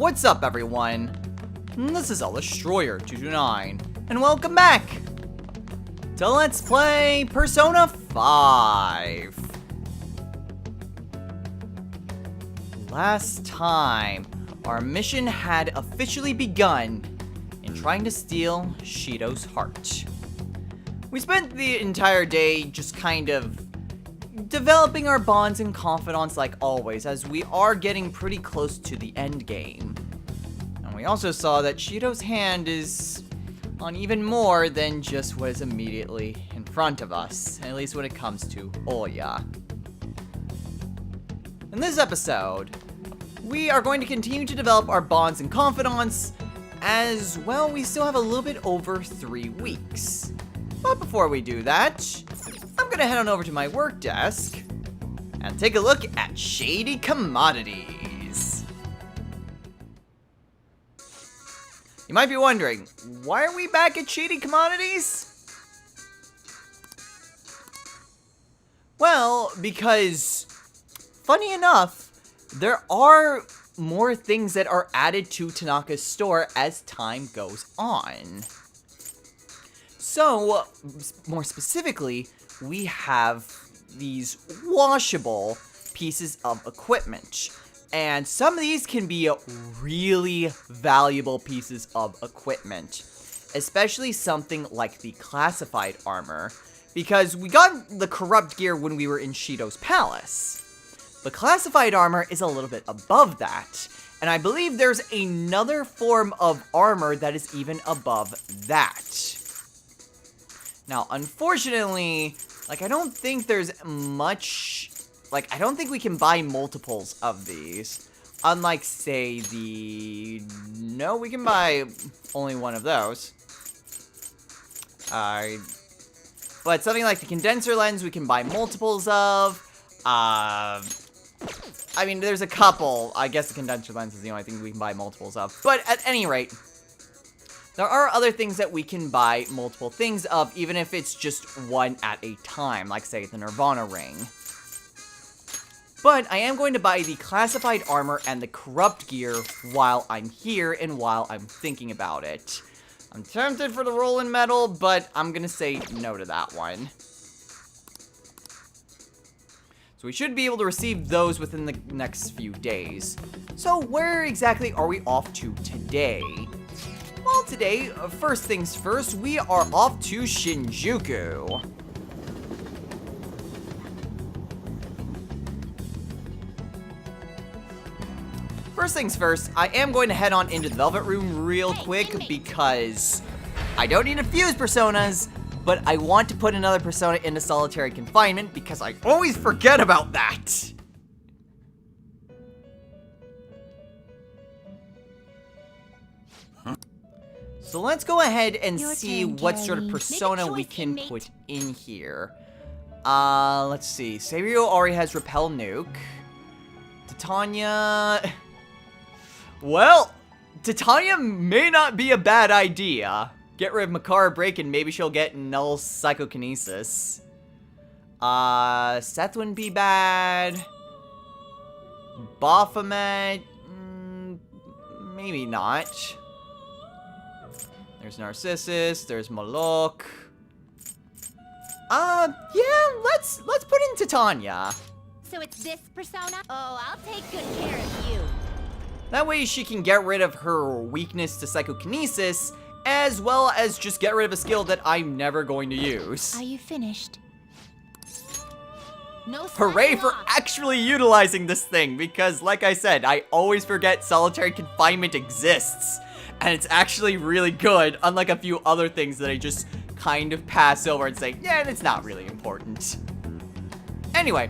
What's up, everyone? This is ElDestroyer229, and welcome back to Let's Play Persona 5. Last time, our mission had officially begun in trying to steal Shido's heart. We spent the entire day just kind of developing our bonds and confidants like always, as we are getting pretty close to the end game. And we also saw that Shido's hand is on even more than just what is immediately in front of us, at least when it comes to Oya. In this episode, we are going to continue to develop our bonds and confidants, as well we still have a little bit over 3 weeks. But before we do that, I'm gonna head on over to my work desk and take a look at Shady Commodities. You might be wondering, why are we back at Shady Commodities? Well, because, funny enough, there are more things that are added to Tanaka's store as time goes on. So, more specifically, we have these washable pieces of equipment. And some of these can be really valuable pieces of equipment. Especially something like the classified armor. Because we got the corrupt gear when we were in Shido's palace. The classified armor is a little bit above that. And I believe there's another form of armor that is even above that. Now, unfortunately, I don't think there's much, I don't think we can buy multiples of these. Unlike, say, no, we can buy only one of those. But something like the condenser lens, we can buy multiples of. I mean, there's a couple. I guess the condenser lens is the only thing we can buy multiples of. But at any rate, there are other things that we can buy multiple things of, even if it's just one at a time, like, say, the Nirvana ring. But I am going to buy the classified armor and the corrupt gear while I'm here and while I'm thinking about it. I'm tempted for the rolling metal, but I'm gonna say no to that one. So we should be able to receive those within the next few days. So where exactly are we off to today? Well, today, first things first, we are off to Shinjuku. First things first, I am going to head on into the Velvet Room real quick because I don't need to fuse personas, but I want to put another persona into solitary confinement because I always forget about that. So let's go ahead and see what sort of persona we can put in here. Let's see. Sabrio already has Repel Nuke. Titania... Well, Titania may not be a bad idea. Get rid of Makara Break and maybe she'll get Null Psychokinesis. Seth wouldn't be bad. Baphomet... maybe not. There's Narcissus, there's Malok. Yeah, let's put in Titania. So it's this persona? Oh, I'll take good care of you. That way she can get rid of her weakness to Psychokinesis, as well as just get rid of a skill that I'm never going to use. Are you finished? No. Hooray for actually utilizing this thing, because like I said, I always forget solitary confinement exists. And it's actually really good, unlike a few other things that I just kind of pass over and say, yeah, it's not really important. Anyway,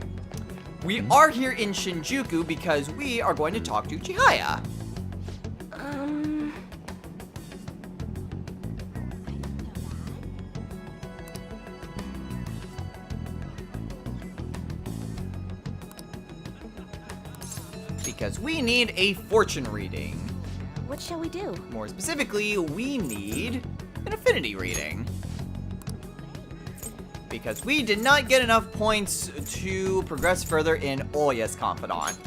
we are here in Shinjuku because we are going to talk to Chihaya. Because we need a fortune reading. What shall we do? More specifically, we need an affinity reading. Because we did not get enough points to progress further in Oya's Confidant.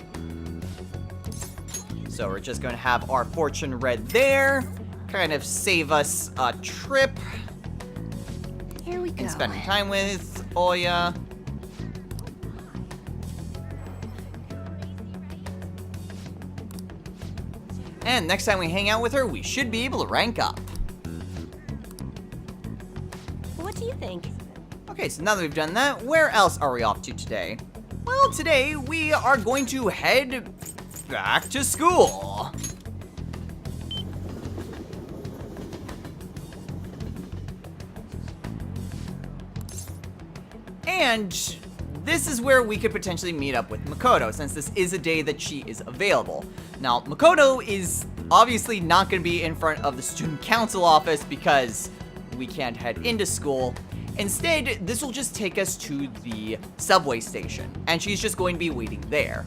So we're just going to have our fortune read there. Kind of save us a trip Here we go. and spending time with Oya. And next time we hang out with her, we should be able to rank up. What do you think? Okay, so now that we've done that, where else are we off to today? Well, today we are going to head back to school. And this is where we could potentially meet up with Makoto, since this is a day that she is available. Now, Makoto is obviously not going to be in front of the student council office because we can't head into school. Instead, this will just take us to the subway station, and she's just going to be waiting there.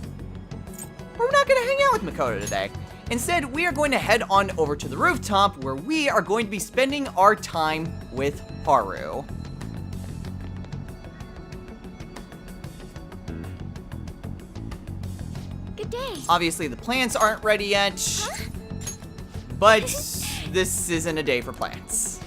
We're not going to hang out with Makoto today. Instead, we are going to head on over to the rooftop, where we are going to be spending our time with Haru. Good day. Obviously, the plants aren't ready yet, but this isn't a day for plants.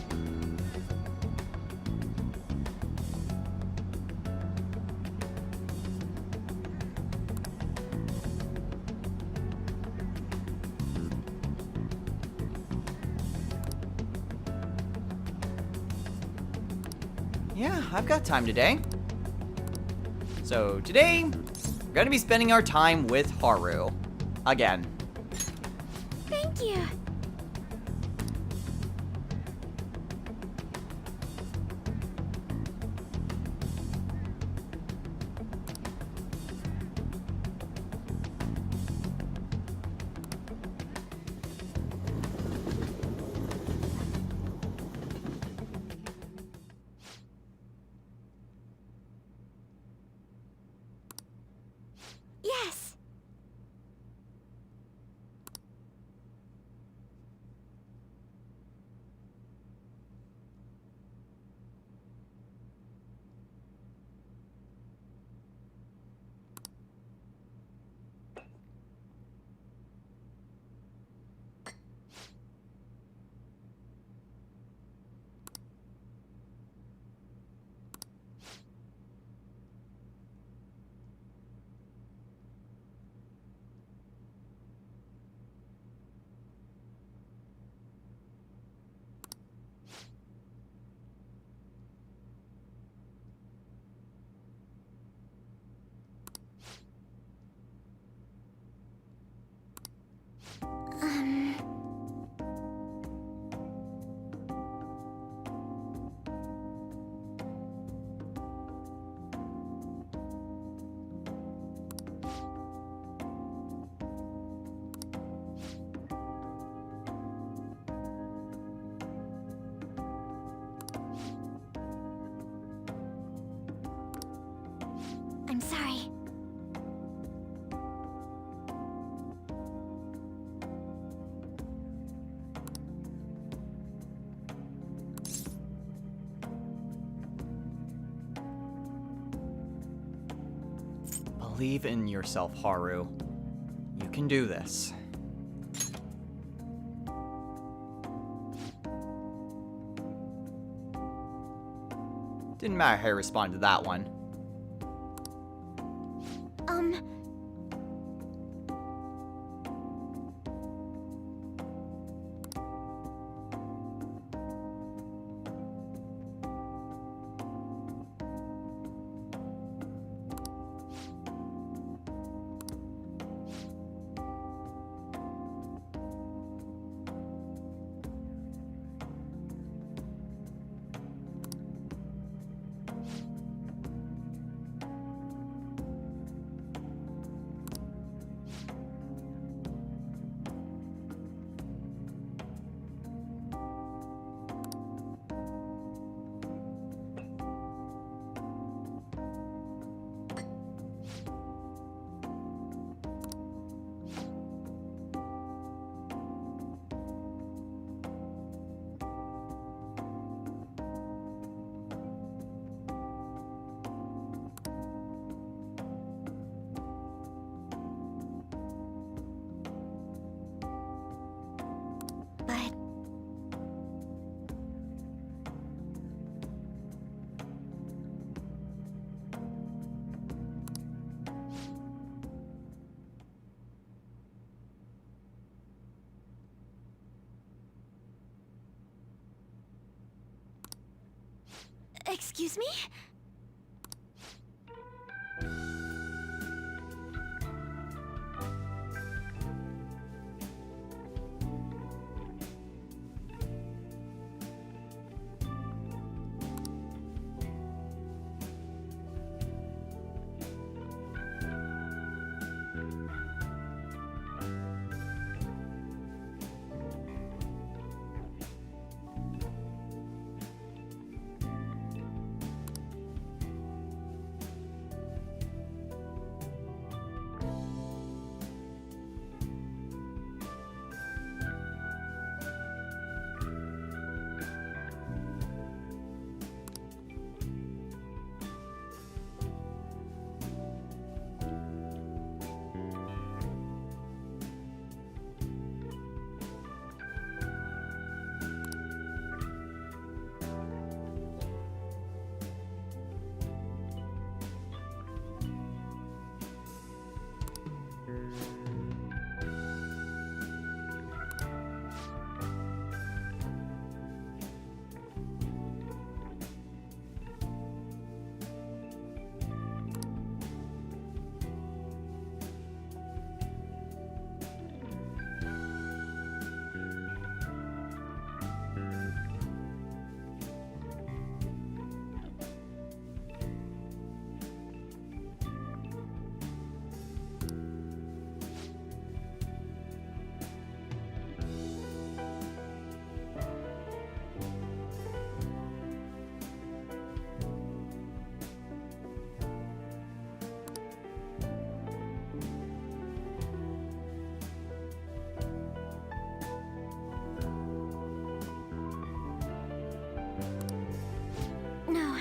Yeah, I've got time today. So today, we're gonna be spending our time with Haru. Again. Thank you. Yes. I'm sorry. Believe in yourself, Haru. You can do this. Didn't matter how you responded to that one. Excuse me? No.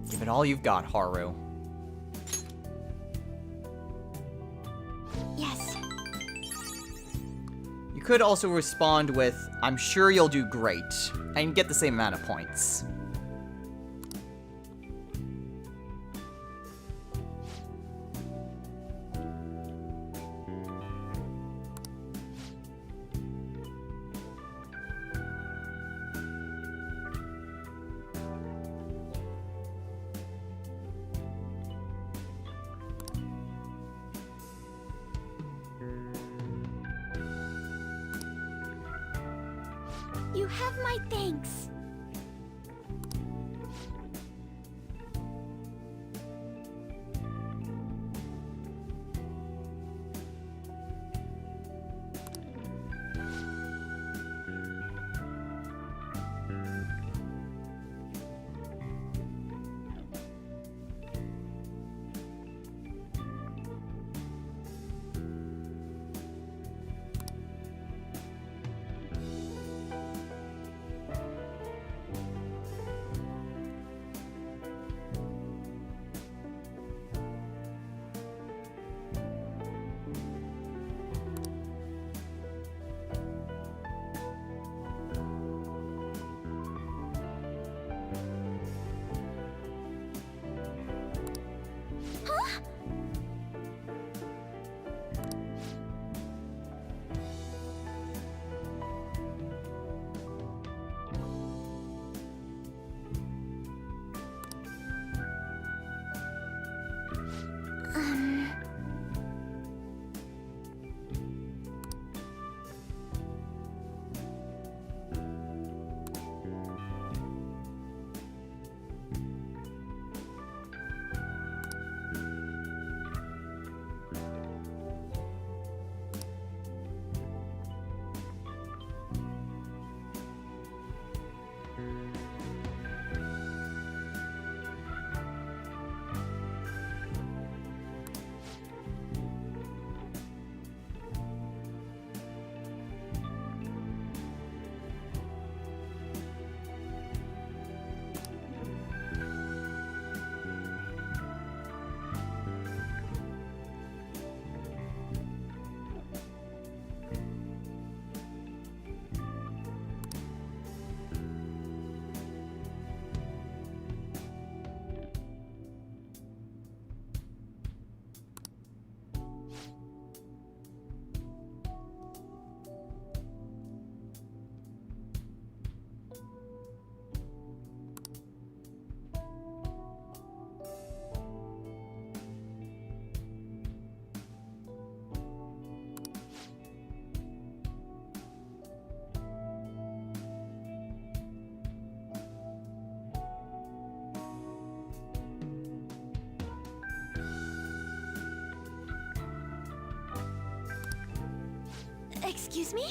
Give it all you've got, Haru. Yes. You could also respond with, I'm sure you'll do great, and get the same amount of points. You have my thanks. Excuse me?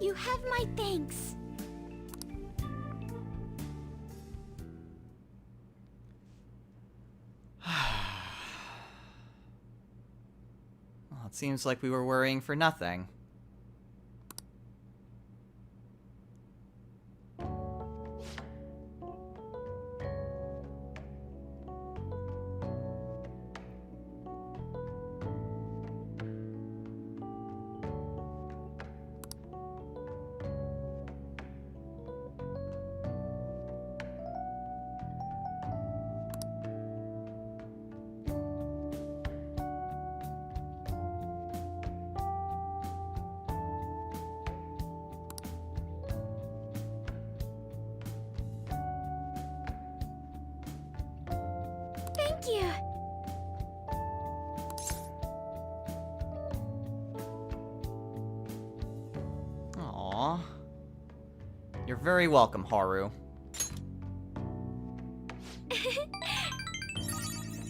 You have my thanks. Well, it seems like we were worrying for nothing. Thank you. Aww. You're very welcome, Haru.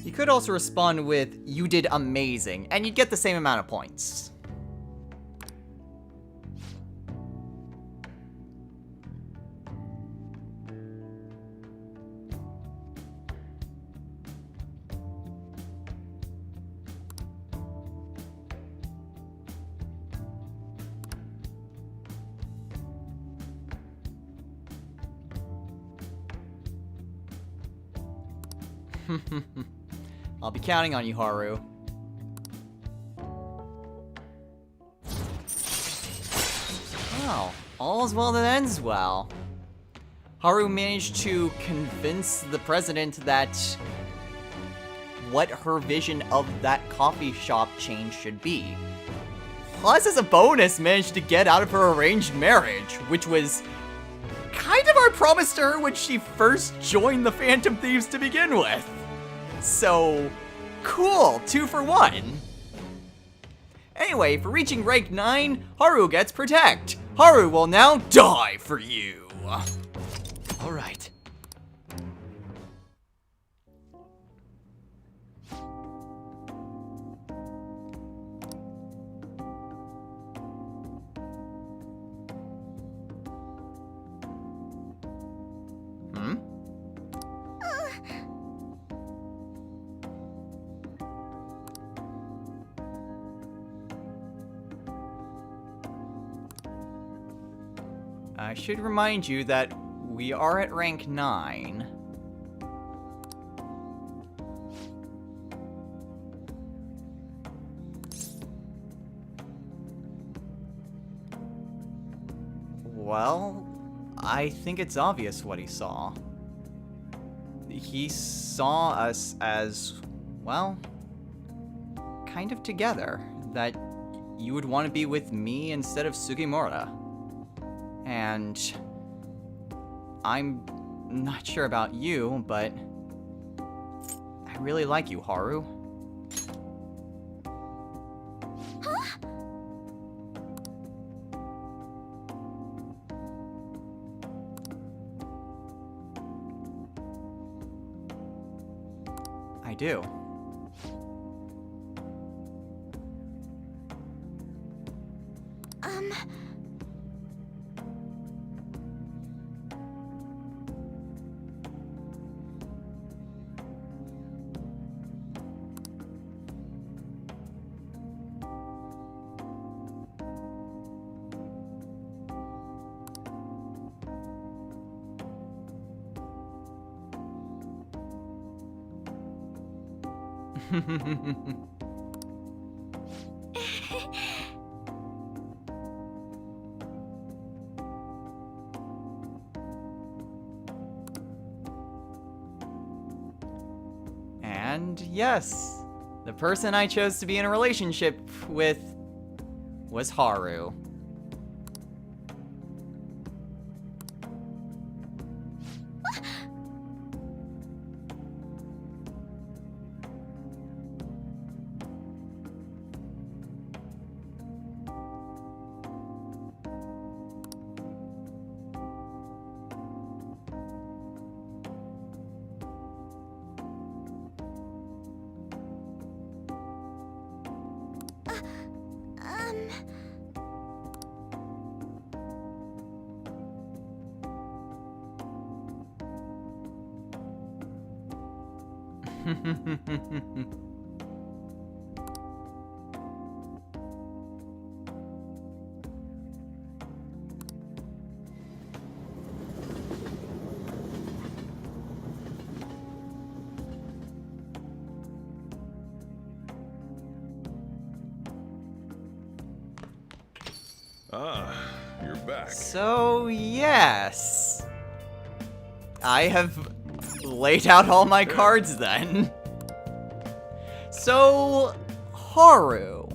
You could also respond with, "You did amazing," and you'd get the same amount of points. I'll be counting on you, Haru. Well, all's well that ends well. Haru managed to convince the president that what her vision of that coffee shop chain should be. Plus, as a bonus, managed to get out of her arranged marriage, which was kind of our promise to her when she first joined the Phantom Thieves to begin with. So, cool, 2 for 1. Anyway, for reaching rank 9, Haru gets Protect. Haru will now die for you. Alright. I should remind you that we are at rank 9. Well, I think it's obvious what he saw. He saw us as, well, kind of together. That you would want to be with me instead of Sugimura. And I'm not sure about you, but I really like you, Haru. Huh? I I do. And yes, the person I chose to be in a relationship with was Haru. Ah, you're back. So, yes. I have laid out all my cards then. So, Haru.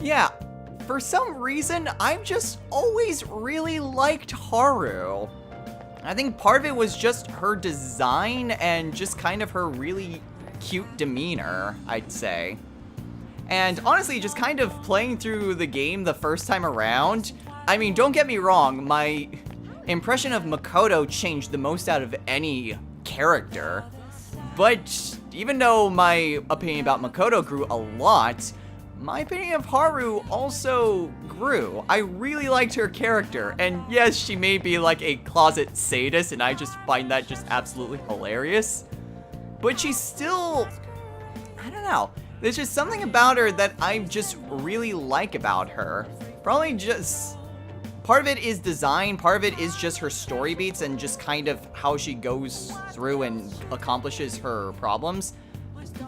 Yeah, for some reason, I've just always really liked Haru. I think part of it was just her design and just kind of her really cute demeanor, I'd say. And honestly, just kind of playing through the game the first time around, I mean, don't get me wrong, my impression of Makoto changed the most out of any character. But even though my opinion about Makoto grew a lot, my opinion of Haru also grew. I really liked her character, and yes, she may be like a closet sadist, and I just find that just absolutely hilarious. But she's still, I don't know, there's just something about her that I just really like about her. Probably just, part of it is design, part of it is just her story beats and just kind of how she goes through and accomplishes her problems.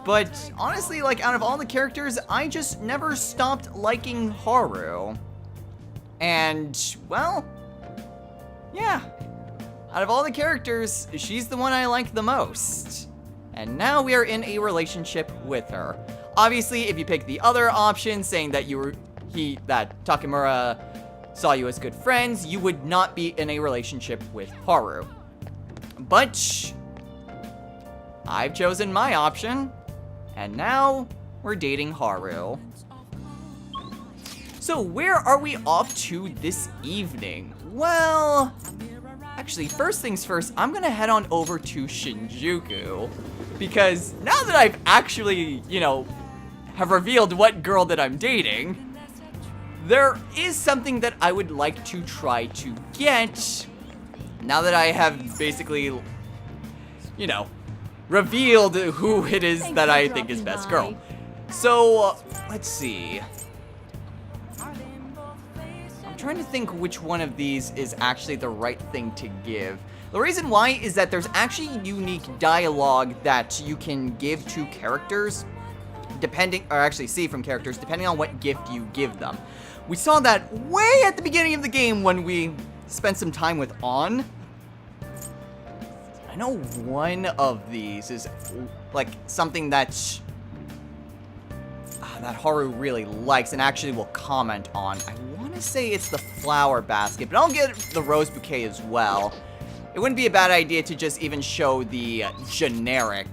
But honestly, like, out of all the characters, I just never stopped liking Haru. And, well, yeah. Out of all the characters, she's the one I like the most. And now we are in a relationship with her. Obviously, if you pick the other option, saying that that Takemura saw you as good friends, you would not be in a relationship with Haru. But I've chosen my option, and now we're dating Haru. So where are we off to this evening? Well, actually, first things first, I'm gonna head on over to Shinjuku, because now that I've actually, have revealed what girl that I'm dating, there is something that I would like to try to get, now that I have basically, revealed who it is that I think is best girl. So, let's see. I'm trying to think which one of these is actually the right thing to give. The reason why is that there's actually unique dialogue that you can give to characters, see from characters, depending on what gift you give them. We saw that way at the beginning of the game when we spent some time with An. I know one of these is like something that Haru really likes and actually will comment on. I want to say it's the flower basket, but I'll get the rose bouquet as well. It wouldn't be a bad idea to just even show the generic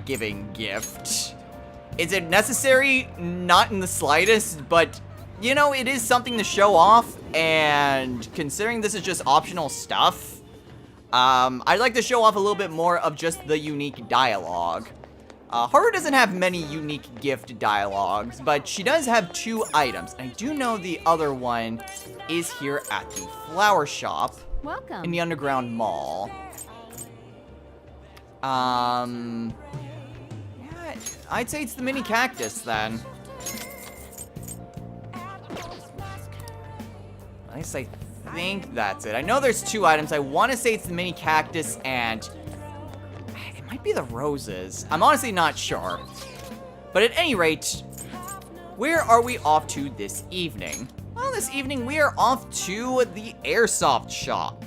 giving gift. Is it necessary? Not in the slightest, but it is something to show off, and considering this is just optional stuff, I'd like to show off a little bit more of just the unique dialogue. Haru doesn't have many unique gift dialogues, but she does have 2 items. I do know the other one is here at the flower shop Welcome. in the underground mall. Yeah, I'd say it's the mini cactus then. At least I think that's it. I know there's 2 items. I want to say it's the mini cactus and it might be the roses. I'm honestly not sure. But at any rate, where are we off to this evening? Well, this evening we are off to the airsoft shop.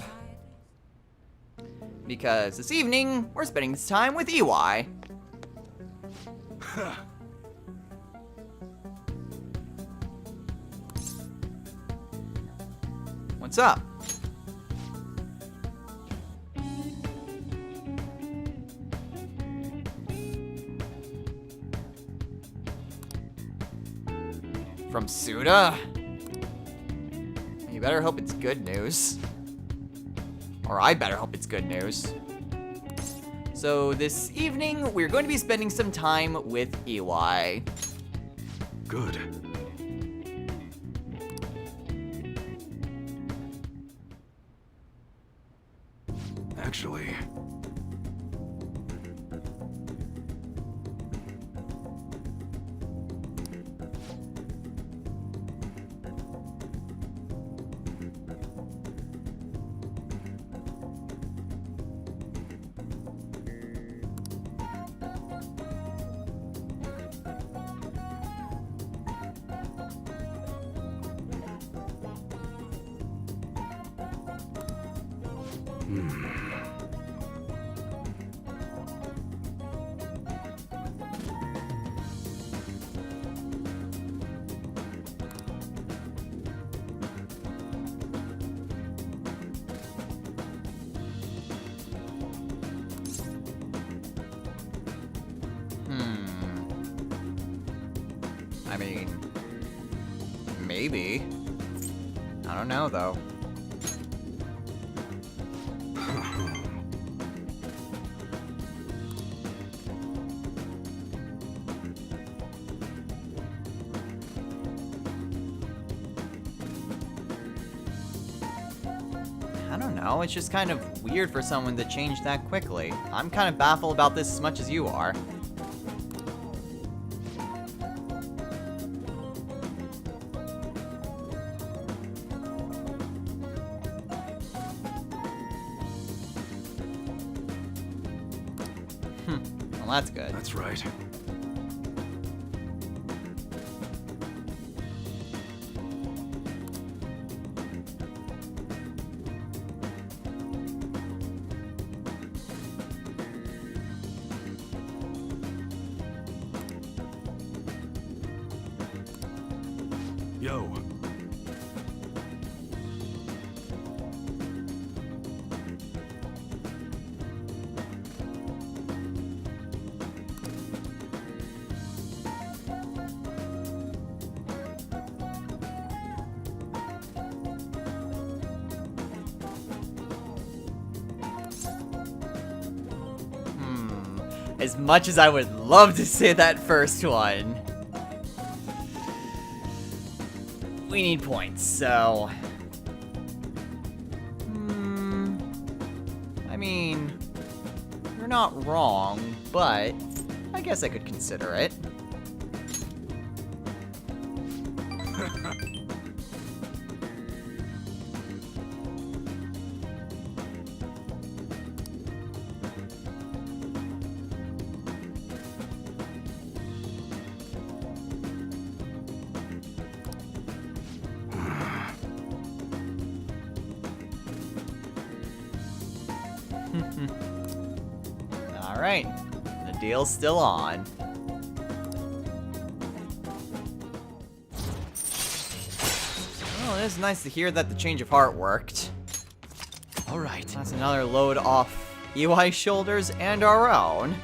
Because this evening, we're spending this time with EY. What's up? From Suda? You better hope it's good news. Or I better hope it's good news. So this evening, we're going to be spending some time with EY. Good. Actually, I mean, maybe. I don't know, though. I don't know, it's just kind of weird for someone to change that quickly. I'm kind of baffled about this as much as you are. Well, that's good. that's right. Yo. As much as I would love to say that first one, we need points, so... I mean, you're not wrong, but I guess I could consider it. Alright, the deal's still on. Well, it is nice to hear that the change of heart worked. Alright, that's another load off EY's shoulders and our own.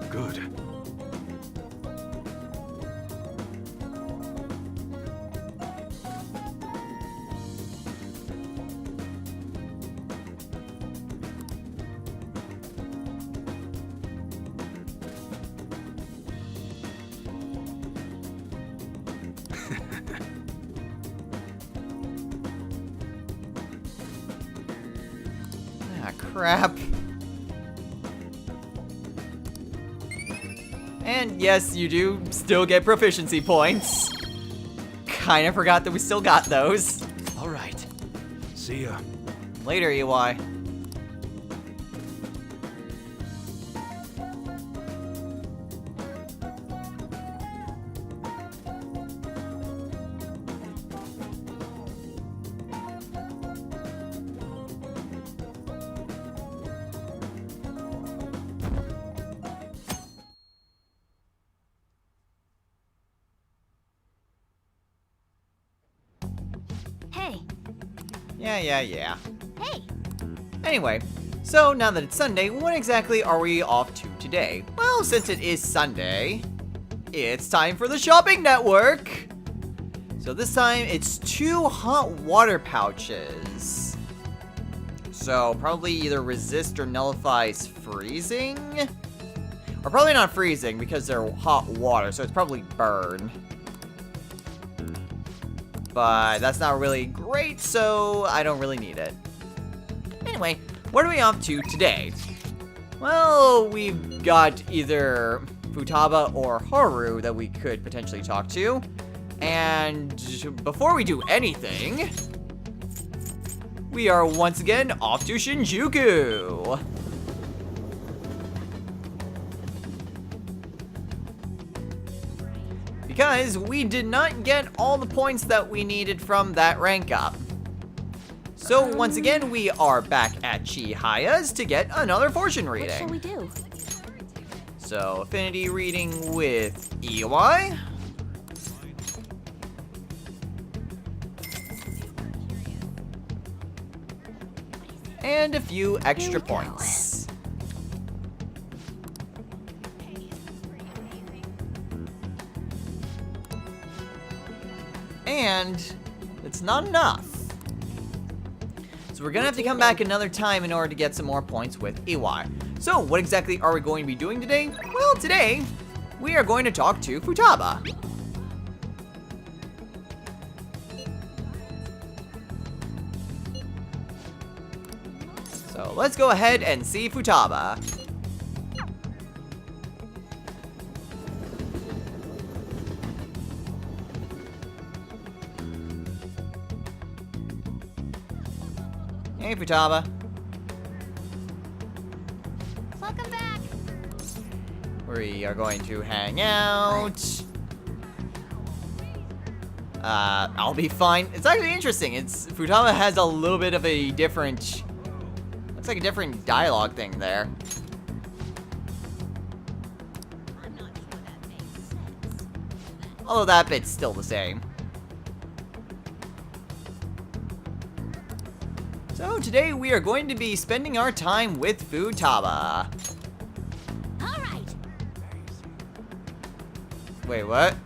Good. crap. And yes, you do still get proficiency points. Kinda forgot that we still got those. Alright. See ya. Later, EY. Hey, Yeah. hey. Anyway, so now that it's Sunday, what exactly are we off to today? Well, since it is Sunday, it's time for the shopping network. So this time it's 2 hot water pouches. So probably either resist or nullifies freezing. Or probably not freezing because they're hot water, so it's probably burn. But that's not really great, so I don't really need it. Anyway, what are we off to today? Well, we've got either Futaba or Haru that we could potentially talk to. And before we do anything, we are once again off to Shinjuku. Because we did not get all the points that we needed from that rank up. So once again, we are back at Chihiya's to get another fortune What shall we reading. do? So affinity reading with EY. And a few extra Here we go. points. And it's not enough. So we're gonna have to come back another time in order to get some more points with EY. So what exactly are we going to be doing today? Well, today we are going to talk to Futaba. So let's go ahead and see Futaba. Hey, Futaba. Welcome back. We are going to hang out. I'll be fine. It's actually interesting. Futaba has a little bit of a different, looks like a different dialogue thing there. I'm not sure that makes sense. Although that bit's still the same. So today we are going to be spending our time with Futaba. All right. Wait, what?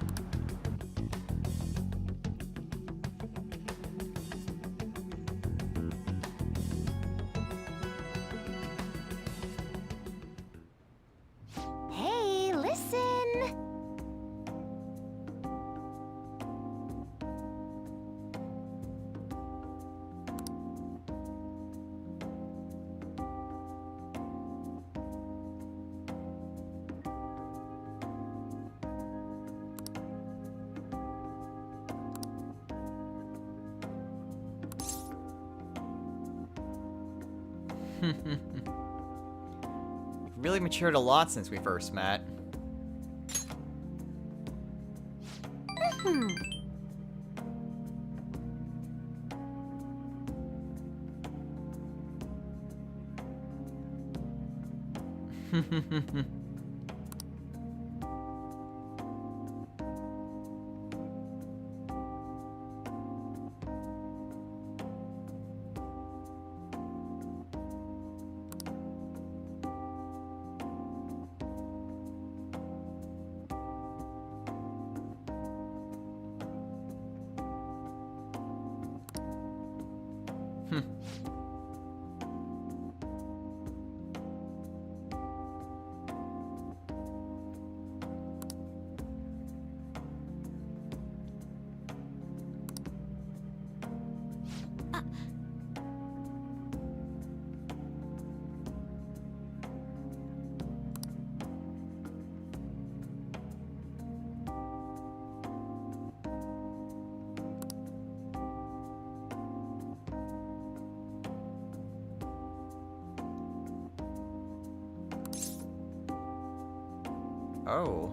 Hey, listen. Really matured a lot since we first met. Hmm. Oh.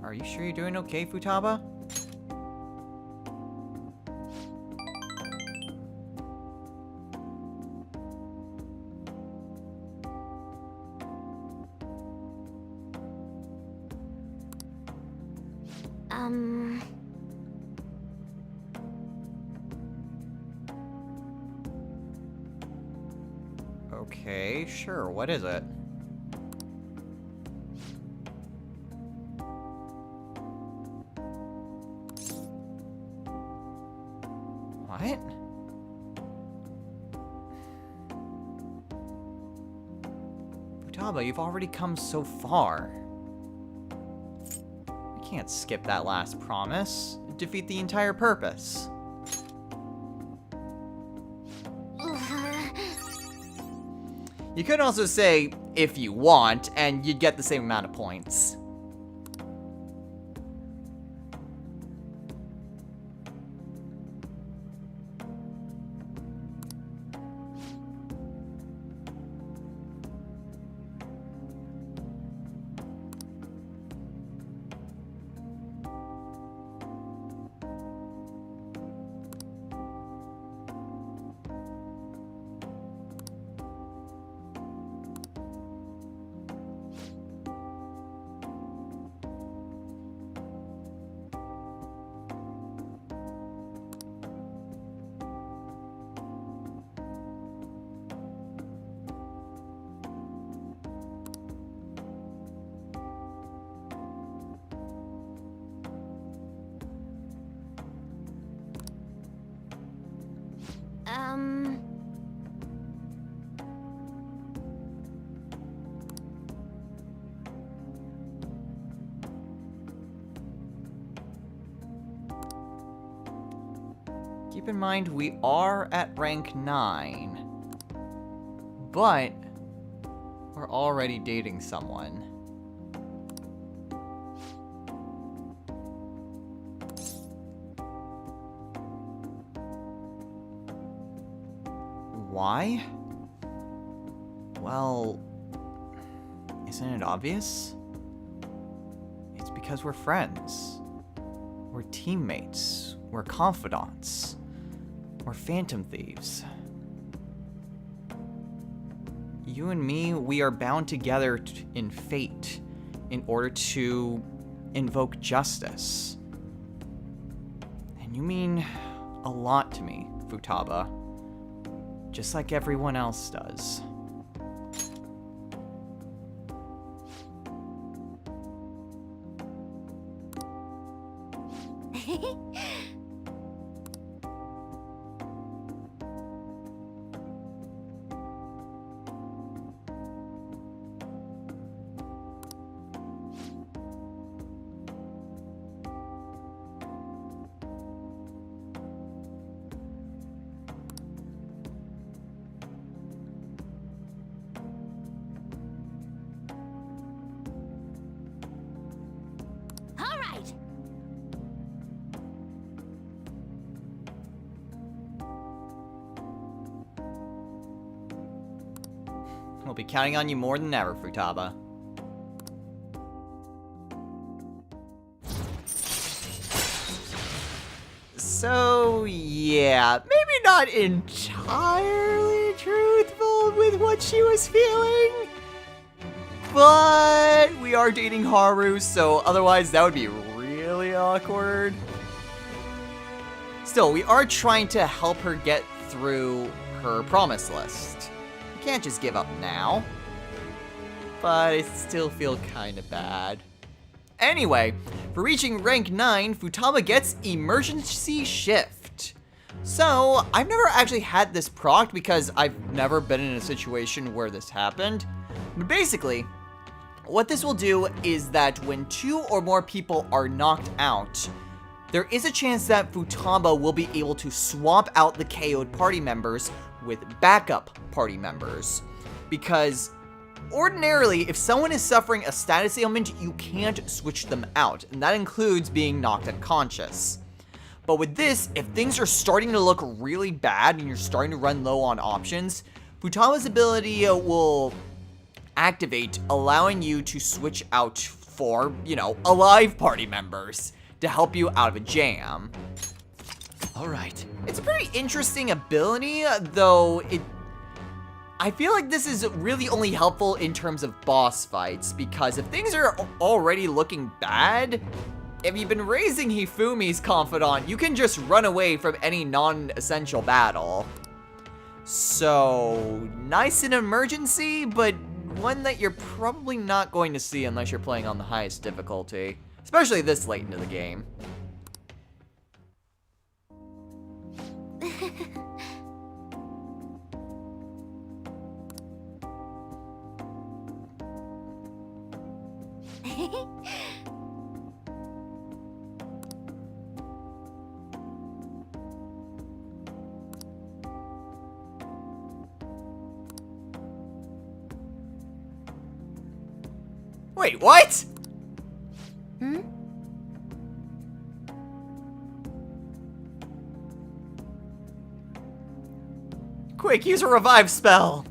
Are you sure you're doing okay, Futaba? Okay, sure. What is it? What? Futaba, you've already come so far. We can't skip that last promise. It'd defeat the entire purpose. You could also say, if you want, and you'd get the same amount of points. Keep in mind, we are at rank 9. But we're already dating someone. Why? Well, isn't it obvious? It's because we're friends. We're teammates. We're confidants. We're phantom thieves. You and me, we are bound together in fate in order to invoke justice. And you mean a lot to me, Futaba. Just like everyone else does. All right. We'll be counting on you more than ever, Futaba. So, yeah, maybe not entirely truthful with what she was feeling, but we are dating Haru, so otherwise that would be really awkward. Still, we are trying to help her get through her promise list. We can't just give up now, but I still feel kind of bad. Anyway, for reaching rank 9, Futaba gets Emergency Shift. So, I've never actually had this proc because I've never been in a situation where this happened. But basically, what this will do is that when 2 or more people are knocked out, there is a chance that Futaba will be able to swap out the KO'd party members with backup party members. Because ordinarily, if someone is suffering a status ailment, you can't switch them out, and that includes being knocked unconscious. But with this, if things are starting to look really bad and you're starting to run low on options, Futaba's ability will activate, allowing you to switch out for, alive party members to help you out of a jam. All right. It's a pretty interesting ability, though I feel like this is really only helpful in terms of boss fights, because if things are already looking bad, if you've been raising Hifumi's confidant, you can just run away from any non-essential battle. So, nice in emergency, but one that you're probably not going to see unless you're playing on the highest difficulty, especially this late into the game. Wait, what? Quick, use a revive spell.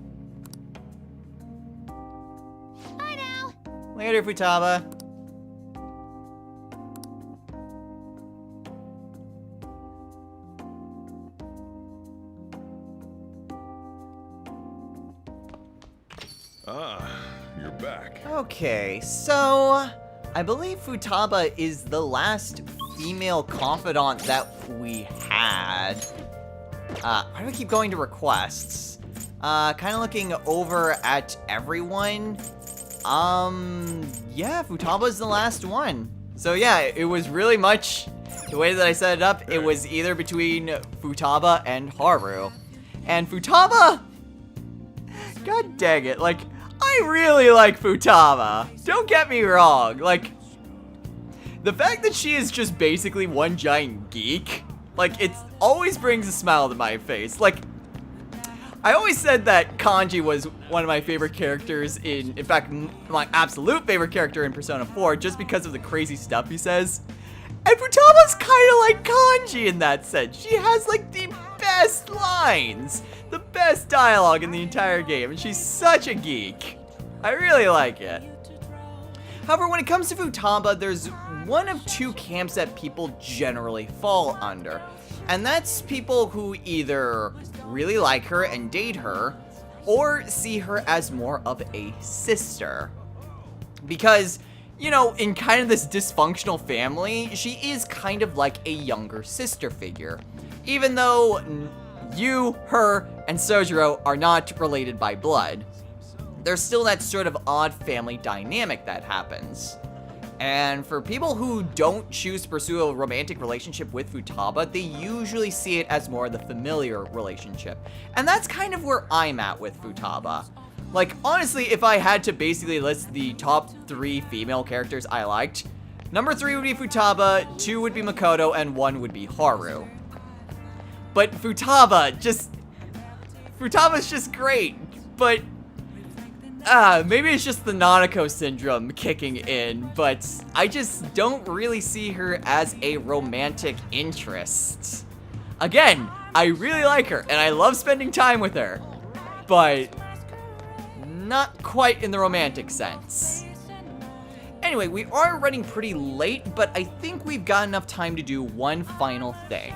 Bye now. Later, Futaba. Ah, you're back. Okay, so I believe Futaba is the last female confidant that we had. Why do I keep going to requests? Kind of looking over at everyone. Yeah, Futaba's the last one. So yeah, it was really much the way that I set it up. It was either between Futaba and Haru. And Futaba, god dang it, like, I really like Futaba. Don't get me wrong, like, the fact that she is just basically one giant geek, like, it always brings a smile to my face. Like, I always said that Kanji was one of my favorite characters in fact, my absolute favorite character in Persona 4, just because of the crazy stuff he says. And Futaba's kind of like Kanji in that sense. She has, like, the best lines, the best dialogue in the entire game, and she's such a geek. I really like it. However, when it comes to Futaba, there's one of two camps that people generally fall under. And that's people who either really like her and date her, or see her as more of a sister. Because, you know, in kind of this dysfunctional family, she is kind of like a younger sister figure. Even though you, her, and Sojiro are not related by blood, there's still that sort of odd family dynamic that happens. And for people who don't choose to pursue a romantic relationship with Futaba, they usually see it as more of the familiar relationship. And that's kind of where I'm at with Futaba. Like, honestly, if I had to basically list the top 3 female characters I liked, number 3 would be Futaba, 2 would be Makoto, and 1 would be Haru. But Futaba's just great, but maybe it's just the Nanako syndrome kicking in, but I just don't really see her as a romantic interest. Again, I really like her, and I love spending time with her, but not quite in the romantic sense. Anyway, we are running pretty late, but I think we've got enough time to do one final thing.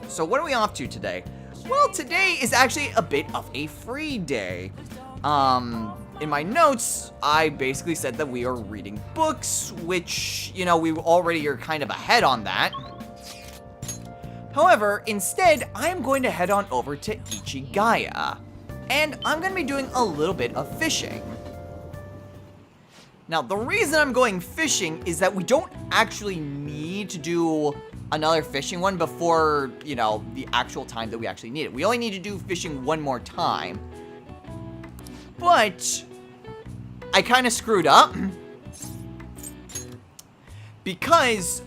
So what are we off to today? Well, today is actually a bit of a free day. In my notes, I basically said that we are reading books, which, you know, we already are kind of ahead on that. However, instead, I'm going to head on over to Ichigaya, and I'm going to be doing a little bit of fishing. Now, the reason I'm going fishing is that we don't actually need to do another fishing one before, you know, the actual time that we actually need it. We only need to do fishing one more time. But I kind of screwed up because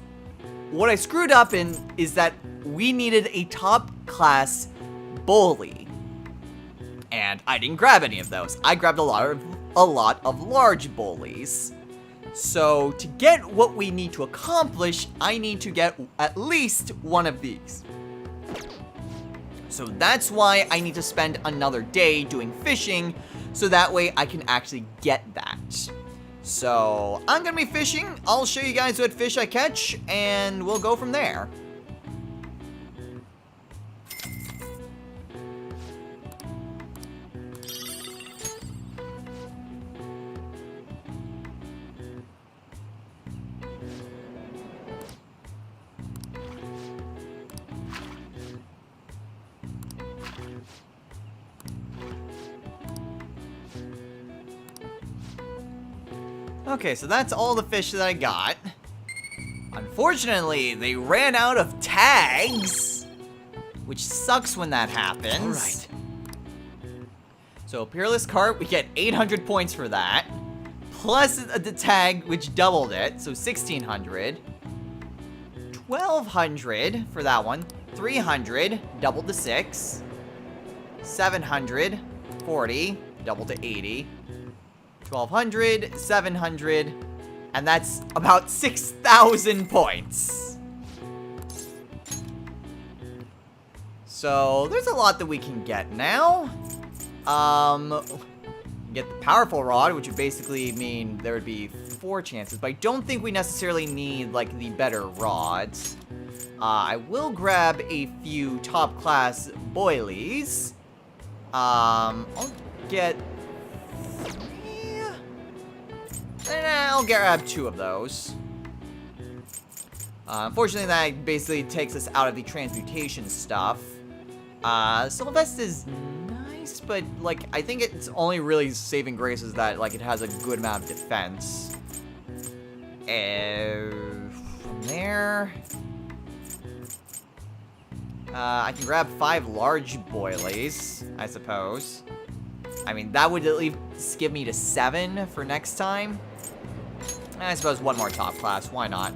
what I screwed up in is that we needed a top class bully, and I didn't grab any of those. I grabbed a lot of large bullies. So to get what we need to accomplish, I need to get at least one of these. So that's why I need to spend another day doing fishing, so that way I can actually get that. So, I'm gonna be fishing. I'll show you guys what fish I catch, and we'll go from there. Okay, so that's all the fish that I got. Unfortunately, they ran out of tags, which sucks when that happens. All right. So, Peerless Carp, we get 800 points for that. Plus the tag, which doubled it, so 1,600. 1,200 for that one. 300, doubled to 6. 700, 40, doubled to 80. 1,200, 700, and that's about 6,000 points. So, there's a lot that we can get now. Get the Powerful Rod, which would basically mean there would be 4 chances, but I don't think we necessarily need, like, the better rods. I will grab a few top-class boilies. I'll get... I'll grab 2 of those. Unfortunately, that basically takes us out of the transmutation stuff. Sylvester is nice, but, like, I think it's only really saving grace is that, like, it has a good amount of defense. From there... I can grab 5 large boilies, I suppose. I mean, that would at least give me to 7 for next time. And I suppose 1 more top class, why not?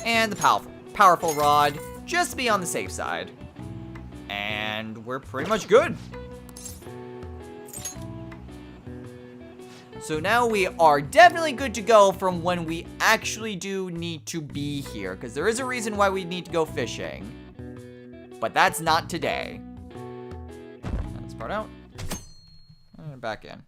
And the powerful rod, just to be on the safe side. And we're pretty much good. So now we are definitely good to go from when we actually do need to be here, because there is a reason why we need to go fishing. But that's not today. Get this part out. And back in.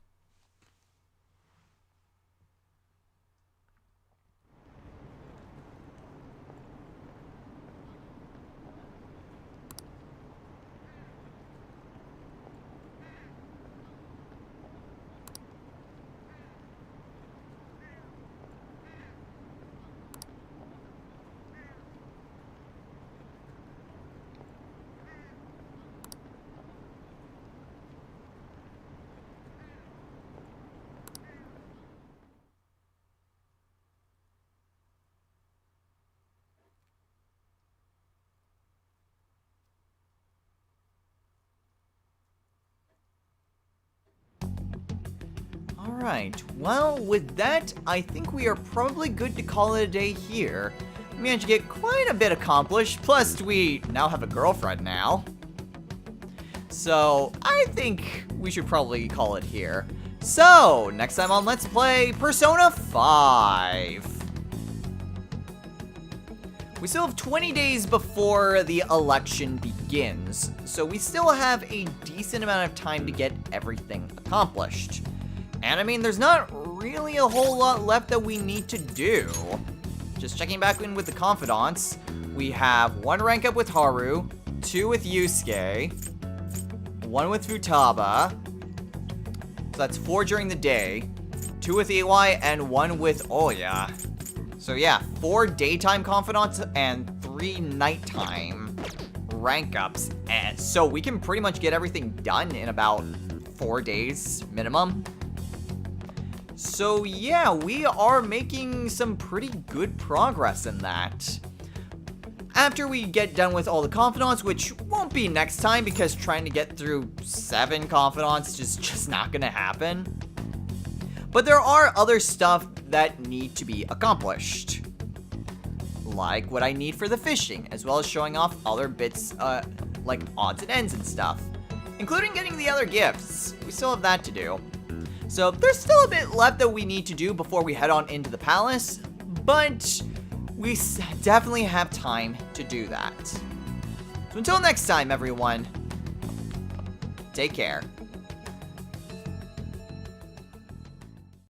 Alright, well, with that, I think we are probably good to call it a day here. We managed to get quite a bit accomplished, plus we now have a girlfriend now. So, I think we should probably call it here. So, next time on Let's Play Persona 5. We still have 20 days before the election begins, so we still have a decent amount of time to get everything accomplished. And I mean, there's not really a whole lot left that we need to do. Just checking back in with the confidants, we have 1 rank up with Haru, 2 with Yusuke, 1 with Futaba, so that's 4 during the day, 2 with EY, and 1 with Oya. So yeah, 4 daytime confidants and 3 nighttime rank ups, and so we can pretty much get everything done in about 4 days minimum. So yeah, we are making some pretty good progress in that. After we get done with all the confidants, which won't be next time because trying to get through 7 confidants is just not gonna happen. But there are other stuff that need to be accomplished. Like what I need for the fishing, as well as showing off other bits, like odds and ends and stuff. Including getting the other gifts. We still have that to do. So there's still a bit left that we need to do before we head on into the palace, but we definitely have time to do that. So until next time, everyone, take care.